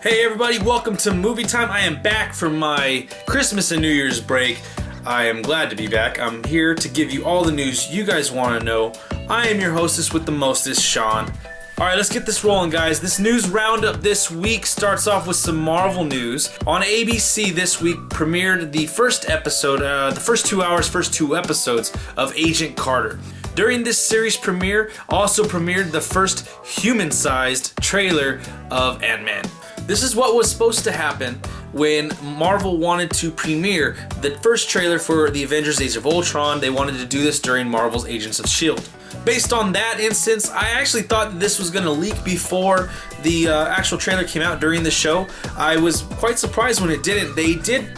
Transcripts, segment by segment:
Hey everybody, welcome to Movie Time. I am back from my Christmas and New Year's break. I am glad to be back. I'm here to give you all the news you guys want to know. I am your hostess with the mostest, Sean. Alright, let's get this rolling, guys. This news roundup this week starts off with some Marvel news. On ABC this week premiered the first episode, the first 2 hours, first 2 episodes of Agent Carter. During this series premiere, also premiered the first human-sized trailer of Ant-Man. This is what was supposed to happen when Marvel wanted to premiere the first trailer for the Avengers Age of Ultron. They wanted to do this during Marvel's Agents of S.H.I.E.L.D. Based on that instance, I actually thought that this was going to leak before the actual trailer came out during the show. I was quite surprised when it didn't. They did,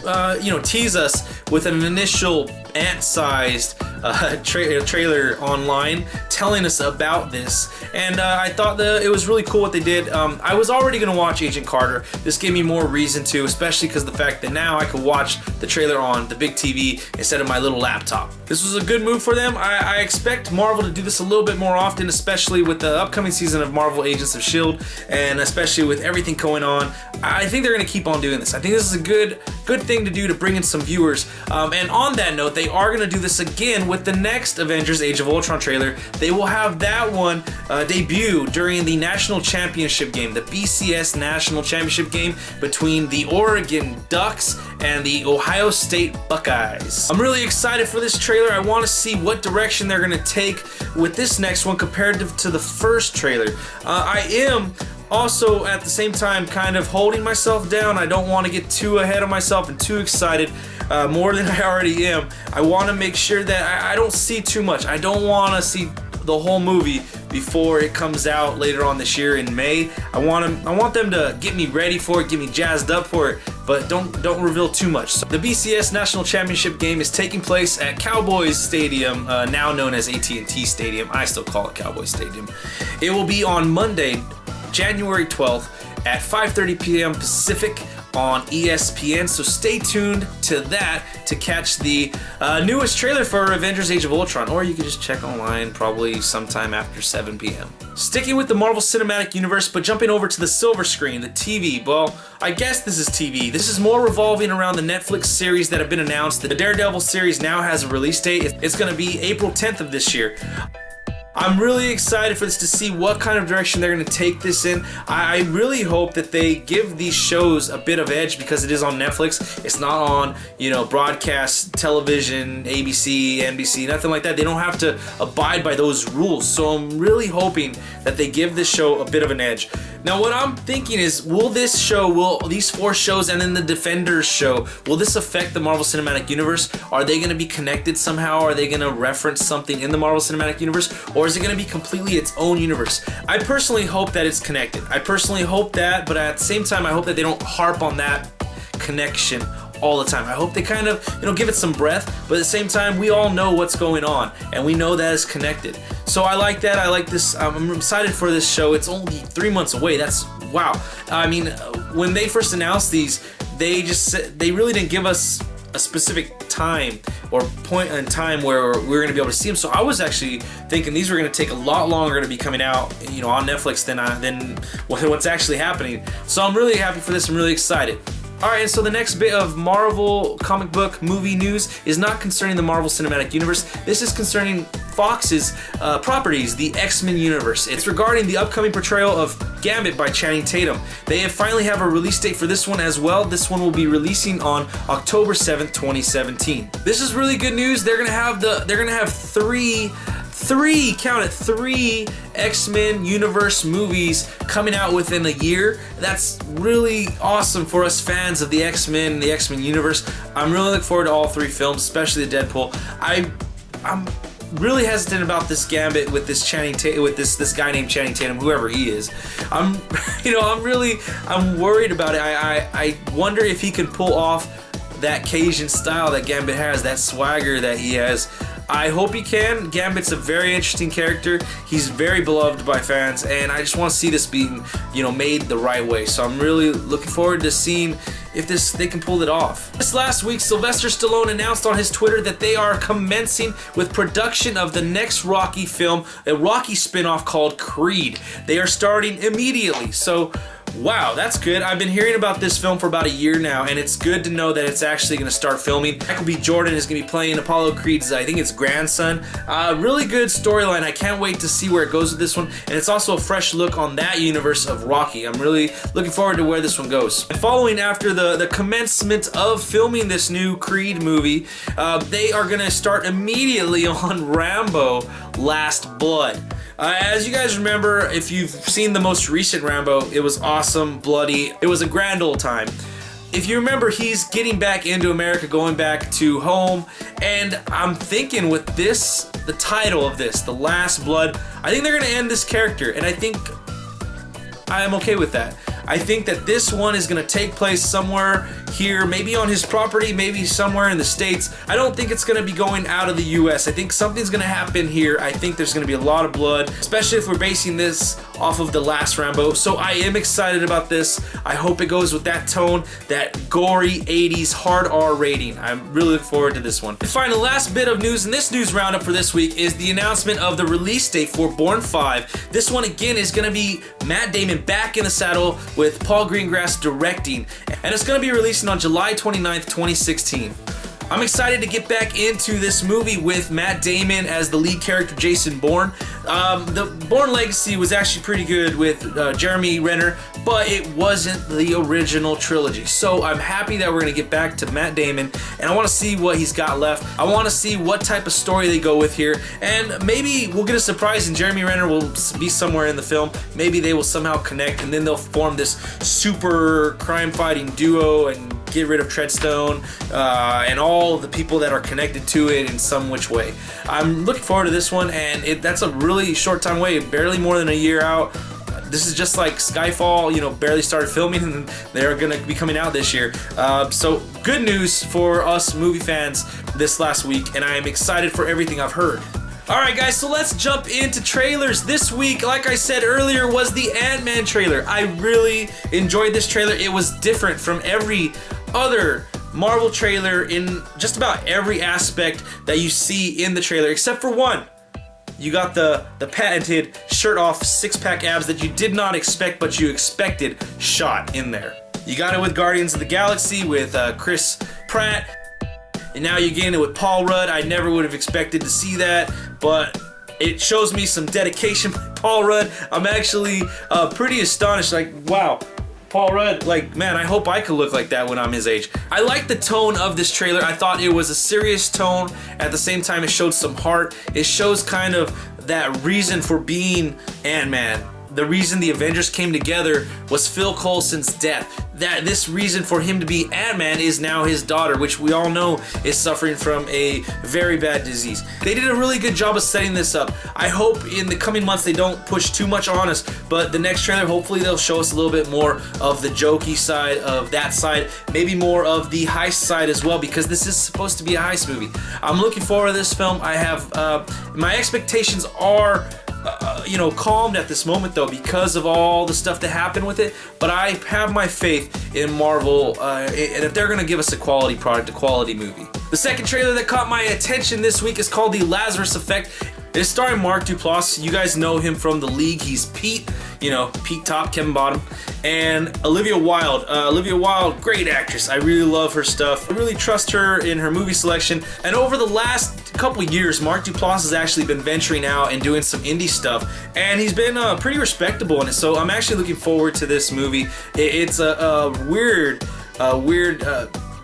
tease us with an initial ant-sized trailer online telling us about this, and I thought that it was really cool what they did. I was already going to watch Agent Carter. This gave me more reason to, especially because the fact that now I could watch the trailer on the big TV instead of my little laptop. This was a good move for them. I expect Marvel to do this a little bit more often, especially with the upcoming season of Marvel Agents of S.H.I.E.L.D. and especially with everything going on. I think they're going to keep on doing this. I think this is a good thing to do to bring in some viewers. And on that note, they are going to do this again with the next Avengers Age of Ultron trailer. They will have that one debut during the National Championship game, the BCS National Championship game between the Oregon Ducks and the Ohio State Buckeyes. I'm really excited for this trailer. I want to see what direction they're going to take with this next one compared to the first trailer. I am also at the same time kind of holding myself down. I don't want to get too ahead of myself and too excited more than I already am. I want to make sure that I don't see too much. I don't want to see the whole movie before it comes out later on this year in May. I want them to get me ready for it, get me jazzed up for it, but don't reveal too much. So the BCS National Championship game is taking place at Cowboys Stadium, now known as AT&T Stadium. I still call it Cowboys Stadium. It will be on Monday, January 12th at 5:30 p.m. Pacific on ESPN, so stay tuned to that to catch the newest trailer for Avengers Age of Ultron, or you can just check online probably sometime after 7 p.m. Sticking with the Marvel Cinematic Universe, but jumping over to the silver screen, the TV. Well, I guess this is TV. This is more revolving around the Netflix series that have been announced. The Daredevil series now has a release date. It's going to be April 10th of this year. I'm really excited for this to see what kind of direction they're going to take this in. I really hope that they give these shows a bit of edge because it is on Netflix. It's not on, broadcast television, ABC, NBC, nothing like that. They don't have to abide by those rules. So I'm really hoping that they give this show a bit of an edge. Now what I'm thinking is, will these 4 shows and then the Defenders show, will this affect the Marvel Cinematic Universe? Are they going to be connected somehow? Are they going to reference something in the Marvel Cinematic Universe? Or is it going to be completely its own universe? I personally hope that it's connected. I personally hope that, but at the same time, I hope that they don't harp on that connection all the time. I hope they kind of, give it some breath, but at the same time, we all know what's going on, and we know that it's connected. So I like that. I like this. I'm excited for this show. It's only 3 months away. That's wow. I mean, when they first announced these, they really didn't give us a specific time or point in time where we're going to be able to see them. So I was actually thinking these were going to take a lot longer to be coming out, on Netflix than what's actually happening. So I'm really happy for this. I'm really excited. Alright, and so the next bit of Marvel comic book movie news is not concerning the Marvel Cinematic Universe. This is concerning Fox's properties, the X-Men universe. It's regarding the upcoming portrayal of Gambit by Channing Tatum. They finally have a release date for this one as well. This one will be releasing on October 7th, 2017. This is really good news. They're gonna have three X-Men universe movies coming out within a year. That's really awesome for us fans of the X-Men and the X-Men universe. I'm really looking forward to all 3 films, especially the Deadpool. I'm really hesitant about this Gambit with this this guy named Channing Tatum, whoever he is. I'm worried about it. I wonder if he can pull off that Cajun style that Gambit has, that swagger that he has. I hope he can. Gambit's a very interesting character. He's very beloved by fans, and I just want to see this being, made the right way. So I'm really looking forward to seeing if they can pull it off. This last week, Sylvester Stallone announced on his Twitter that they are commencing with production of the next Rocky film, a Rocky spin-off called Creed. They are starting immediately. So Wow, that's good. I've been hearing about this film for about a year now, and it's good to know that it's actually going to start filming. Michael B. Jordan is going to be playing Apollo Creed's, I think it's grandson. Really good storyline. I can't wait to see where it goes with this one, and it's also a fresh look on that universe of Rocky. I'm really looking forward to where this one goes. And following after the commencement of filming this new Creed movie, they are going to start immediately on Rambo: Last Blood. As you guys remember, if you've seen the most recent Rambo, it was awesome, bloody, it was a grand old time. If you remember, he's getting back into America, going back to home, and I'm thinking with this, the title of this, The Last Blood, I think they're going to end this character, and I think I am okay with that. I think that this one is going to take place somewhere here, maybe on his property, maybe somewhere in the States. I don't think it's going to be going out of the US. I think something's going to happen here. I think there's going to be a lot of blood, especially if we're basing this off of the last Rambo. So I am excited about this. I hope it goes with that tone, that gory 80s hard R rating. I'm really looking forward to this one. And finally, last bit of news in this news roundup for this week is the announcement of the release date for Bourne 5. This one again is going to be Matt Damon back in the saddle with Paul Greengrass directing, and it's going to be releasing on July 29th, 2016. I'm excited to get back into this movie with Matt Damon as the lead character, Jason Bourne. The Bourne Legacy was actually pretty good with Jeremy Renner, but it wasn't the original trilogy. So I'm happy that we're going to get back to Matt Damon, and I want to see what he's got left. I want to see what type of story they go with here, and maybe we'll get a surprise and Jeremy Renner will be somewhere in the film. Maybe they will somehow connect, and then they'll form this super crime-fighting duo and get rid of Treadstone and all the people that are connected to it in some which way. I'm looking forward to this one, and that's a really short time away, barely more than a year out. This is just like Skyfall, you know, barely started filming, and they're gonna be coming out this year. So good news for us movie fans this last week, and I am excited for everything I've heard. Alright guys, so let's jump into trailers. This week, like I said earlier, was the Ant-Man trailer. I really enjoyed this trailer. It was different from every other Marvel trailer in just about every aspect that you see in the trailer, except for one. You got the patented shirt-off six-pack abs that you did not expect, but you expected shot in there. You got it with Guardians of the Galaxy with Chris Pratt. And now you're getting it with Paul Rudd. I never would have expected to see that, but it shows me some dedication by Paul Rudd. I'm actually pretty astonished, like, wow, Paul Rudd, like, man, I hope I could look like that when I'm his age. I like the tone of this trailer. I thought it was a serious tone. At the same time, it showed some heart. It shows kind of that reason for being Ant-Man. The reason the Avengers came together was Phil Coulson's death. That this reason for him to be Ant-Man is now his daughter, which we all know is suffering from a very bad disease. They did a really good job of setting this up. I hope in the coming months they don't push too much on us, but the next trailer, hopefully they'll show us a little bit more of the jokey side of that side, maybe more of the heist side as well, because this is supposed to be a heist movie. I'm looking forward to this film. I have, my expectations are you know, calmed at this moment though because of all the stuff that happened with it, but I have my faith in Marvel and if they're gonna give us a quality product, a quality movie. The second trailer that caught my attention this week is called The Lazarus Effect. It's starring Mark Duplass. You guys know him from The League. He's Pete, you know, Pete Top, Kevin Bottom. And Olivia Wilde. Olivia Wilde, great actress. I really love her stuff. I really trust her in her movie selection. And over the last couple years, Mark Duplass has actually been venturing out and doing some indie stuff. And he's been pretty respectable in it. So I'm actually looking forward to this movie. It's a weird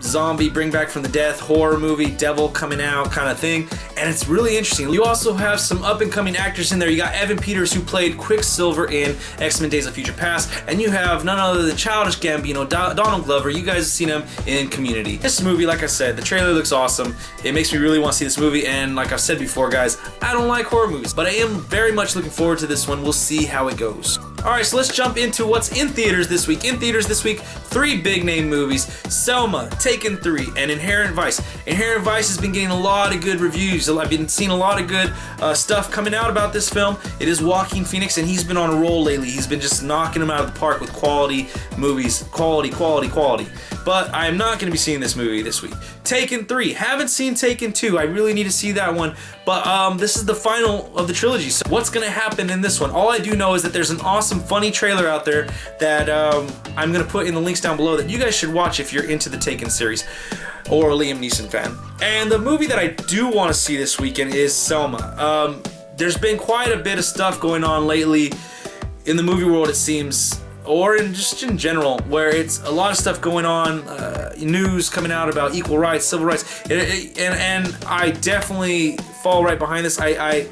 zombie bring back from the death horror movie, devil coming out kind of thing, and it's really interesting. You also have some up and coming actors in there. You got Evan Peters, who played Quicksilver in X-Men Days of Future Past, and you have none other than Childish Gambino, Donald Glover. You guys have seen him in Community. This movie, like I said, the trailer looks awesome. It makes me really want to see this movie, and like I've said before guys, I don't like horror movies, but I am very much looking forward to this one. We'll see how it goes. Alright, so let's jump into what's in theaters this week. In theaters this week, 3 big name movies: Selma, Taken 3, and Inherent Vice. Inherent Vice has been getting a lot of good reviews. I've been seeing a lot of good stuff coming out about this film. It is Joaquin Phoenix, and he's been on a roll lately. He's been just knocking them out of the park with quality movies. Quality. but I'm not going to be seeing this movie this week. Taken 3. Haven't seen Taken 2. I really need to see that one. But this is the final of the trilogy. So what's going to happen in this one? All I do know is that there's an awesome, funny trailer out there that I'm going to put in the links down below that you guys should watch if you're into the Taken series or a Liam Neeson fan. And the movie that I do want to see this weekend is Selma. There's been quite a bit of stuff going on lately in the movie world, it seems, or just in general, where it's a lot of stuff going on, news coming out about equal rights, civil rights, and I definitely fall right behind this. I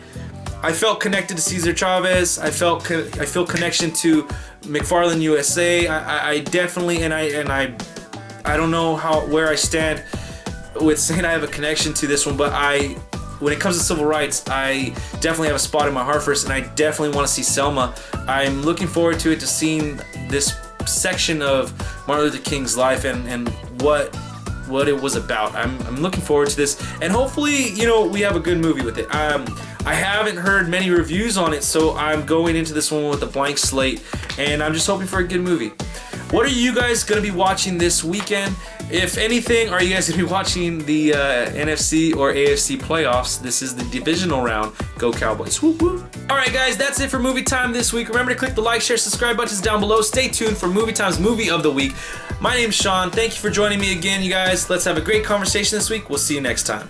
felt connected to Cesar Chavez. I feel connection to McFarland USA. I definitely, and I don't know where I stand with saying I have a connection to this one, but when it comes to civil rights, I definitely have a spot in my heart for this, and I definitely want to see Selma. I'm looking forward to seeing this section of Martin Luther King's life and what it was about. I'm looking forward to this, and hopefully, we have a good movie with it. I haven't heard many reviews on it, so I'm going into this one with a blank slate, and I'm just hoping for a good movie. What are you guys going to be watching this weekend? If anything, are you guys going to be watching the NFC or AFC playoffs? This is the divisional round. Go Cowboys. Whoop, whoop. Alright guys, that's it for Movie Time this week. Remember to click the like, share, subscribe buttons down below. Stay tuned for Movie Time's Movie of the Week. My name's Sean. Thank you for joining me again, you guys. Let's have a great conversation this week. We'll see you next time.